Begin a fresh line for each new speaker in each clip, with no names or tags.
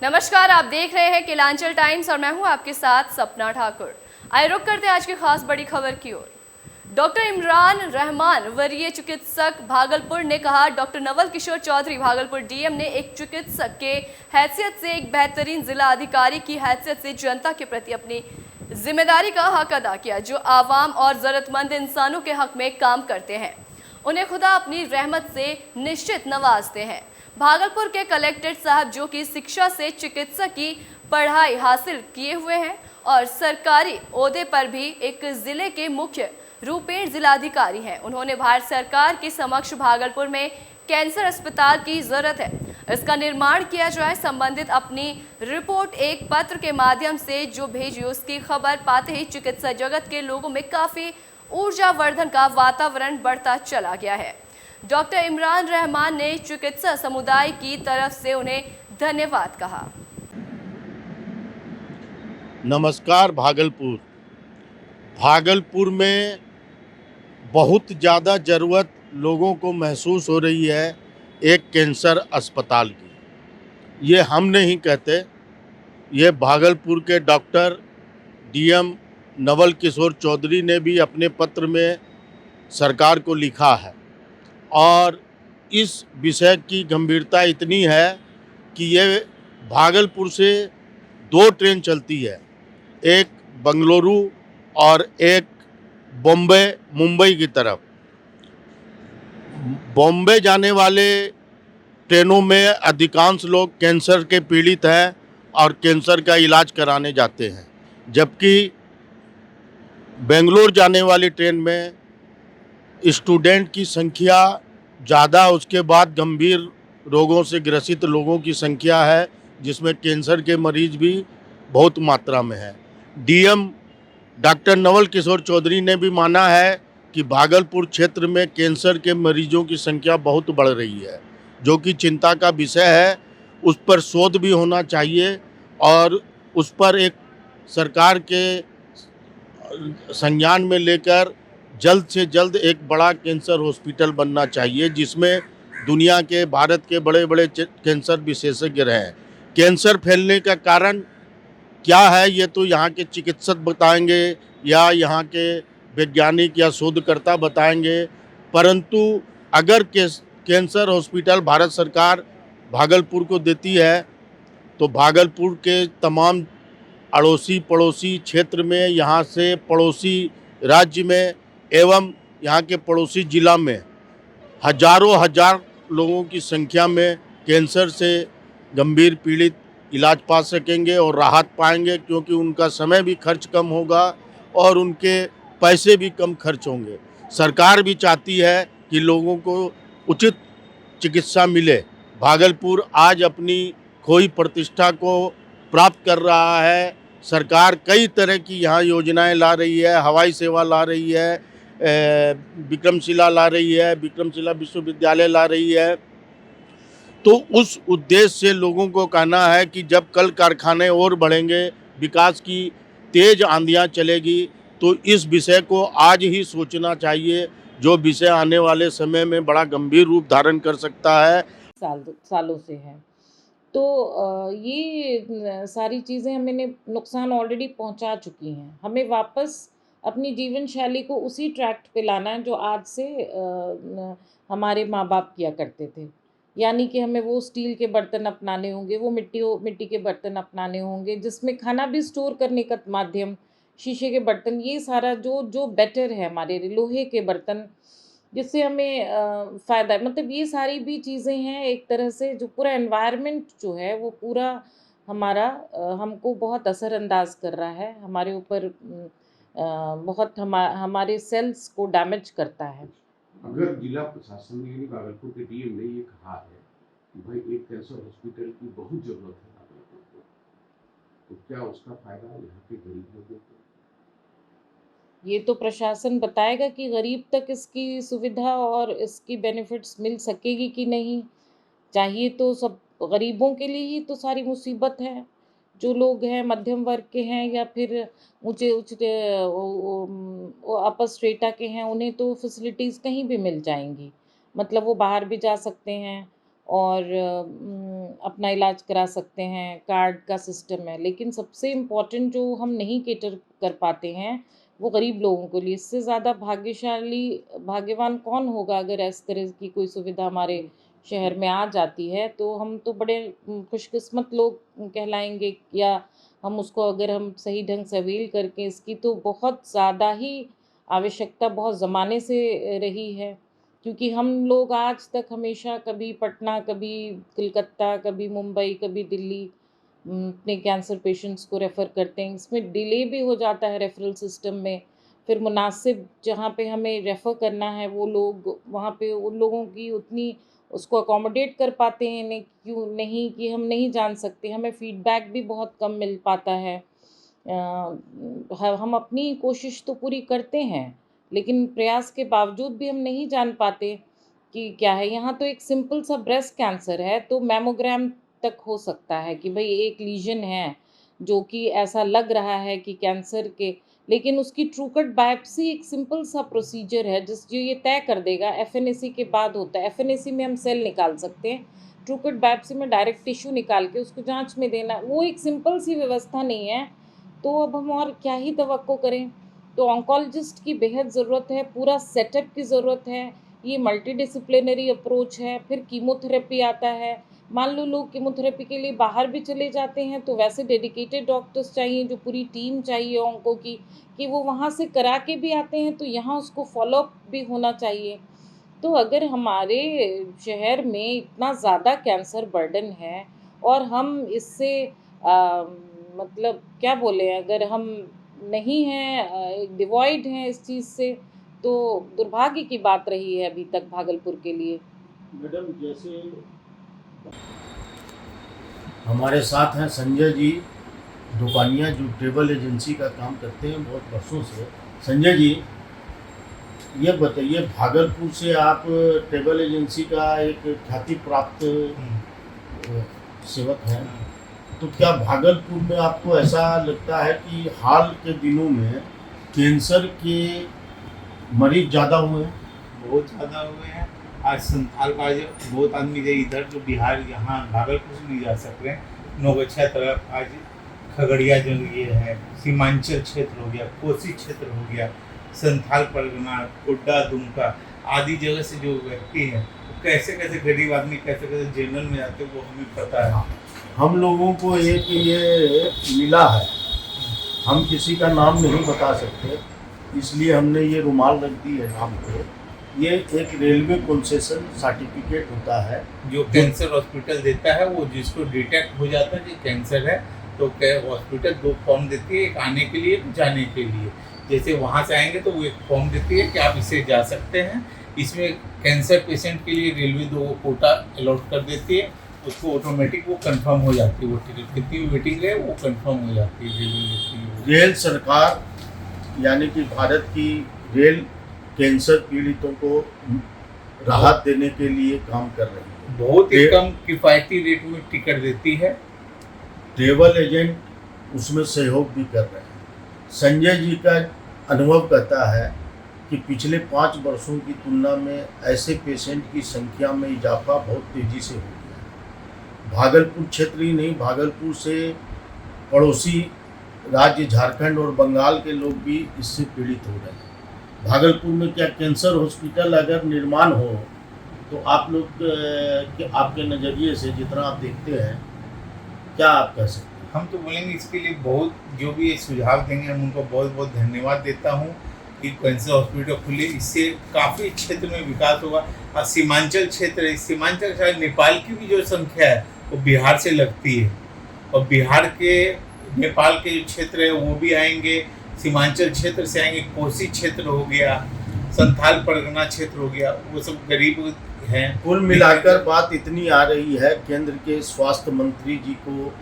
नमस्कार, आप देख रहे हैं किलांचल टाइम्स और मैं हूं आपके साथ सपना ठाकुर। आइए रुक करते हैं आज की खास बड़ी खबर की ओर। डॉक्टर इमरान रहमान वरीय चिकित्सक भागलपुर ने कहा, डॉक्टर नवल किशोर चौधरी भागलपुर डीएम ने एक चिकित्सक के हैसियत से, एक बेहतरीन जिला अधिकारी की हैसियत से जनता के प्रति अपनी जिम्मेदारी का हक अदा किया, जो आवाम और जरूरतमंद इंसानों के हक में काम करते हैं। उन्हें खुदा अपनी रहमत से निश्चित नवाजते हैं। भागलपुर के कलेक्टेड साहब, जो कि शिक्षा से चिकित्सा की पढ़ाई हासिल किए हुए हैं और सरकारी ओहदे पर भी एक जिले के मुख्य रूपेण जिलाधिकारी हैं, उन्होंने भारत सरकार के समक्ष भागलपुर में कैंसर अस्पताल की जरूरत है, इसका निर्माण किया जाए। संबंधित अपनी रिपोर्ट एक पत्र के माध्यम से जो भेजी, उसकी खबर पाते ही चिकित्सा जगत के लोगों में काफी ऊर्जावर्धन का वातावरण बढ़ता चला गया है। डॉक्टर इमरान रहमान ने चिकित्सा समुदाय की तरफ से उन्हें धन्यवाद कहा।
नमस्कार। भागलपुर में बहुत ज़्यादा ज़रूरत लोगों को महसूस हो रही है एक कैंसर अस्पताल की। ये हम नहीं कहते, ये भागलपुर के डॉक्टर डीएम नवल किशोर चौधरी ने भी अपने पत्र में सरकार को लिखा है। और इस विषय की गंभीरता इतनी है कि ये भागलपुर से 2 ट्रेन चलती है, एक बंगलुरु और एक बॉम्बे मुंबई की तरफ। बॉम्बे जाने वाले ट्रेनों में अधिकांश लोग कैंसर के पीड़ित हैं और कैंसर का इलाज कराने जाते हैं, जबकि बेंगलोर जाने वाली ट्रेन में स्टूडेंट की संख्या ज़्यादा, उसके बाद गंभीर रोगों से ग्रसित लोगों की संख्या है, जिसमें कैंसर के मरीज भी बहुत मात्रा में है। डीएम डॉक्टर नवल किशोर चौधरी ने भी माना है कि भागलपुर क्षेत्र में कैंसर के मरीजों की संख्या बहुत बढ़ रही है, जो कि चिंता का विषय है। उस पर शोध भी होना चाहिए और उस पर एक सरकार के संज्ञान में लेकर जल्द से जल्द एक बड़ा कैंसर हॉस्पिटल बनना चाहिए, जिसमें दुनिया के, भारत के बड़े बड़े कैंसर विशेषज्ञ रहें। कैंसर फैलने का कारण क्या है, ये तो यहाँ के चिकित्सक बताएंगे या यहाँ के वैज्ञानिक या शोधकर्ता बताएंगे, परंतु अगर कैंसर हॉस्पिटल भारत सरकार भागलपुर को देती है तो भागलपुर के तमाम अड़ोसी पड़ोसी क्षेत्र में, यहाँ से पड़ोसी राज्य में एवं यहाँ के पड़ोसी जिला में हजारों हजार लोगों की संख्या में कैंसर से गंभीर पीड़ित इलाज पा सकेंगे और राहत पाएंगे, क्योंकि उनका समय भी खर्च कम होगा और उनके पैसे भी कम खर्च होंगे। सरकार भी चाहती है कि लोगों को उचित चिकित्सा मिले। भागलपुर आज अपनी खोई प्रतिष्ठा को प्राप्त कर रहा है। सरकार कई तरह की यहाँ योजनाएं ला रही है, हवाई सेवा ला रही है, विक्रमशिला ला रही है, विक्रमशिला विश्वविद्यालय ला रही है। तो उस उद्देश्य से लोगों को कहना है कि जब कल कारखाने और बढ़ेंगे, विकास की तेज आंधियाँ चलेगी, तो इस विषय को आज ही सोचना चाहिए, जो विषय आने वाले समय में बड़ा गंभीर रूप धारण कर सकता है।
सालों से है। तो ये सारी चीज़ें हमें नुकसान ऑलरेडी पहुंचा चुकी हैं। हमें वापस अपनी जीवन शैली को उसी ट्रैक पे लाना है जो आज से हमारे माँ बाप किया करते थे। यानी कि हमें वो स्टील के बर्तन अपनाने होंगे, वो मिट्टी के बर्तन अपनाने होंगे, जिसमें खाना भी स्टोर करने का माध्यम शीशे के बर्तन, ये सारा जो बेटर है हमारे लिए, लोहे के बर्तन, जिससे हमें फ़ायदा है। मतलब ये सारी भी चीज़ें हैं एक तरह से, जो पूरा एनवायरनमेंट जो है वो पूरा हमारा हमको बहुत असरअंदाज़ कर रहा है, हमारे ऊपर बहुत हमारे सेल्स को डैमेज करता है।
अगर जिला प्रशासन ने यानी भागलपुर के डीएम ने ये कहा है कि भाई एक कैंसर हॉस्पिटल की बहुत ज़रूरत है भागलपुर को, तो क्या उसका फ़ायदा यहाँ के गरीब लोगों को?
ये तो प्रशासन बताएगा कि गरीब तक इसकी सुविधा और इसकी बेनिफिट्स मिल सकेगी कि नहीं। चाहिए तो सब गरीबों के लिए ही तो सारी मुसीबत है। जो लोग हैं मध्यम वर्ग के हैं या फिर ऊँचे वो अपर स्ट्रेटा के हैं, उन्हें तो फैसिलिटीज़ कहीं भी मिल जाएँगी। मतलब वो बाहर भी जा सकते हैं और अपना इलाज करा सकते हैं, कार्ड का सिस्टम है। लेकिन सबसे इम्पोर्टेंट जो हम नहीं कैटर कर पाते हैं वो गरीब लोगों के लिए। इससे ज़्यादा भाग्यवान कौन होगा अगर इस तरह की कोई सुविधा हमारे शहर में आ जाती है। तो हम तो बड़े खुशकिस्मत लोग कहलाएंगे, या हम उसको अगर हम सही ढंग से अवेल करके इसकी, तो बहुत ज़्यादा ही आवश्यकता बहुत ज़माने से रही है। क्योंकि हम लोग आज तक हमेशा कभी पटना, कभी कलकत्ता, कभी मुंबई, कभी दिल्ली अपने कैंसर पेशेंट्स को रेफ़र करते हैं। इसमें डिले भी हो जाता है रेफ़रल सिस्टम में। फिर मुनासिब जहाँ पे हमें रेफ़र करना है वो लोग वहाँ पे उन लोगों की उतनी उसको अकोमोडेट कर पाते हैं नहीं, क्यों नहीं कि हम नहीं जान सकते। हमें फ़ीडबैक भी बहुत कम मिल पाता है। हम अपनी कोशिश तो पूरी करते हैं, लेकिन प्रयास के बावजूद भी हम नहीं जान पाते कि क्या है। यहाँ तो एक सिंपल सा ब्रेस्ट कैंसर है तो मैमोग्राम तक हो सकता है कि भाई एक लीजन है जो कि ऐसा लग रहा है कि कैंसर के, लेकिन उसकी ट्रू कट बायोप्सी एक सिंपल सा प्रोसीजर है जो ये तय कर देगा। एफएनएसी के बाद होता है। एफएनएसी में हम सेल निकाल सकते हैं, ट्रू कट बायोप्सी में डायरेक्ट टिश्यू निकाल के उसको जांच में देना, वो एक सिंपल सी व्यवस्था नहीं है। तो अब हम और क्या ही तवक्को करें। तो ऑन्कोलॉजिस्ट की बेहद ज़रूरत है, पूरा सेटअप की ज़रूरत है। ये मल्टीडिसिप्लिनरी अप्रोच है। फिर कीमोथेरेपी आता है। मान लो लोग कीमोथेरेपी के लिए बाहर भी चले जाते हैं तो वैसे डेडिकेटेड डॉक्टर्स चाहिए, जो पूरी टीम चाहिए ऑन्को की, कि वो वहाँ से करा के भी आते हैं तो यहाँ उसको फॉलोअप भी होना चाहिए। तो अगर हमारे शहर में इतना ज़्यादा कैंसर बर्डन है और हम इससे मतलब क्या बोलें, अगर हम नहीं हैं, डिवॉइड हैं इस चीज़ से, तो दुर्भाग्य की बात रही है अभी तक भागलपुर के लिए।
मैडम, जैसे हमारे साथ हैं संजय जी दुकानिया, जो ट्रेवल एजेंसी का काम करते हैं बहुत वर्षों से। संजय जी, ये बताइए, भागलपुर से आप ट्रेवल एजेंसी का एक ख्याति प्राप्त सेवक हैं, तो क्या भागलपुर में आपको ऐसा लगता है कि हाल के दिनों में कैंसर के मरीज ज़्यादा हुए हैं?
बहुत ज़्यादा हुए हैं। आज संथाल का जो बहुत आदमी जो इधर जो बिहार यहाँ भागलपुर से नहीं जा सक रहे हैं। नौगछिया तरफ आज खगड़िया जो ये है, सीमांचल क्षेत्र हो गया, कोसी क्षेत्र हो गया, संथाल परगना, गोड्डा, दुमका आदि जगह से जो व्यक्ति हैं, कैसे कैसे गरीब आदमी कैसे कैसे जनरल में जाते हैं वो हमें पता है।
हम लोगों को एक ये मिला है, हम किसी का नाम नहीं बता सकते, इसलिए हमने ये रुमाल रख दी है नाम पे। ये एक रेलवे कंसेशन सर्टिफिकेट होता है
जो कैंसर हॉस्पिटल देता है, वो जिसको डिटेक्ट हो जाता है कि कैंसर है तो हॉस्पिटल 2 फॉर्म देती है, एक आने के लिए, एक जाने के लिए। जैसे वहाँ से आएंगे तो वो एक फॉर्म देती है कि आप इससे जा सकते हैं। इसमें कैंसर पेशेंट के लिए रेलवे 2 कोटा अलॉट कर देती है, उसको ऑटोमेटिक वो कंफर्म हो जाती है। वो टिकट कितनी वेटिंग है वो कंफर्म हो जाती है।
रेल सरकार यानी कि भारत की रेल कैंसर पीड़ितों को राहत देने के लिए काम कर रही है।
बहुत ही कम किफ़ायती रेट में टिकट देती है।
ट्रेवल एजेंट उसमें सहयोग भी कर रहे हैं। संजय जी का अनुभव कहता है कि पिछले 5 वर्षों की तुलना में ऐसे पेशेंट की संख्या में इजाफा बहुत तेज़ी से हो गया है। भागलपुर क्षेत्र ही नहीं, भागलपुर से पड़ोसी राज्य झारखंड और बंगाल के लोग भी इससे पीड़ित हो रहे हैं। भागलपुर में क्या कैंसर हॉस्पिटल अगर निर्माण हो तो आप लोग आपके नज़रिए से जितना आप देखते हैं, क्या आप कह सकते हैं?
हम तो बोलेंगे इसके लिए बहुत जो भी ये सुझाव देंगे हम उनको बहुत बहुत धन्यवाद देता हूँ कि कैंसर हॉस्पिटल खुले, इससे काफ़ी क्षेत्र में विकास होगा। और सीमांचल क्षेत्र है, सीमांचल शायद नेपाल की भी जो संख्या है वो बिहार से लगती है, और बिहार के नेपाल के जो क्षेत्र है वो भी आएंगे, सीमांचल क्षेत्र से आएंगे, कोसी क्षेत्र हो गया, संथाल परगना क्षेत्र हो गया, वो सब गरीब हैं।
कुल मिलाकर बात इतनी आ रही है केंद्र के स्वास्थ्य मंत्री जी को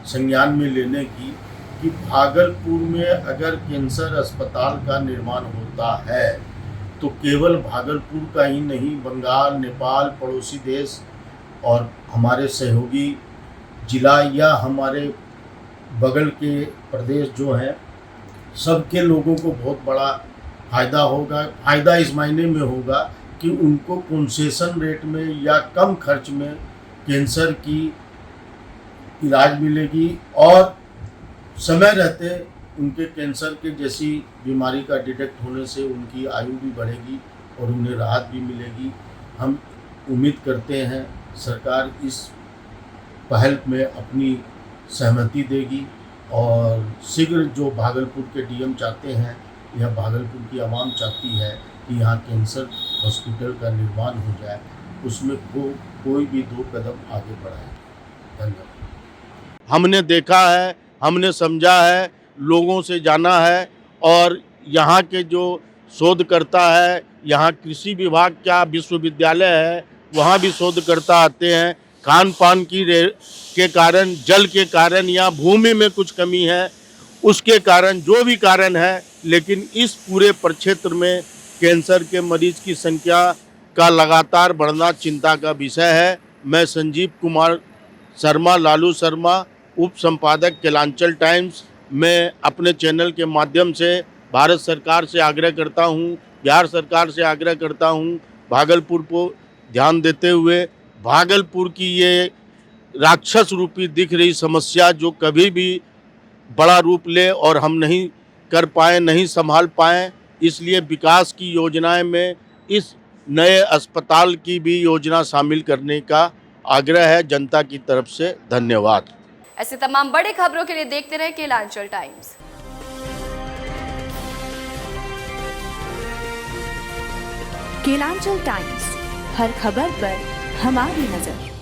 संज्ञान में लेने की कि भागलपुर में अगर कैंसर अस्पताल का निर्माण होता है तो केवल भागलपुर का ही नहीं, बंगाल, नेपाल, पड़ोसी देश और हमारे सहयोगी जिला या हमारे बगल के प्रदेश जो हैं, सबके लोगों को बहुत बड़ा फ़ायदा होगा। फ़ायदा इस मायने में होगा कि उनको कंसेशन रेट में या कम खर्च में कैंसर की इलाज मिलेगी और समय रहते उनके कैंसर के जैसी बीमारी का डिटेक्ट होने से उनकी आयु भी बढ़ेगी और उन्हें राहत भी मिलेगी। हम उम्मीद करते हैं सरकार इस पहल में अपनी सहमति देगी और शीघ्र जो भागलपुर के डीएम चाहते हैं या भागलपुर की आवाम चाहती है कि यहाँ कैंसर हॉस्पिटल का निर्माण हो जाए, उसमें कोई भी 2 कदम आगे बढ़ाए। धन्यवाद। हमने देखा है, हमने समझा है, लोगों से जाना है और यहाँ के जो शोधकर्ता है, यहाँ कृषि विभाग का विश्वविद्यालय है, वहाँ भी शोधकर्ता आते हैं। खान पान के कारण, जल के कारण या भूमि में कुछ कमी है, उसके कारण जो भी कारण है, लेकिन इस पूरे प्रक्षेत्र में कैंसर के मरीज की संख्या का लगातार बढ़ना चिंता का विषय है। मैं संजीव कुमार शर्मा, लालू शर्मा, उप संपादक केलांचल टाइम्स, मैं अपने चैनल के माध्यम से भारत सरकार से आग्रह करता हूं, बिहार सरकार से आग्रह करता हूं, भागलपुर को ध्यान देते हुए भागलपुर की ये राक्षस रूपी दिख रही समस्या जो कभी भी बड़ा रूप ले और हम नहीं कर पाए, नहीं संभाल पाए, इसलिए विकास की योजनाएं में इस नए अस्पताल की भी योजना शामिल करने का आग्रह है जनता की तरफ से। धन्यवाद।
ऐसे तमाम बड़ी खबरों के लिए देखते रहे केलांचल टाइम्स।
केलांचल टाइम्स, हर खबर पर हमारी नजर।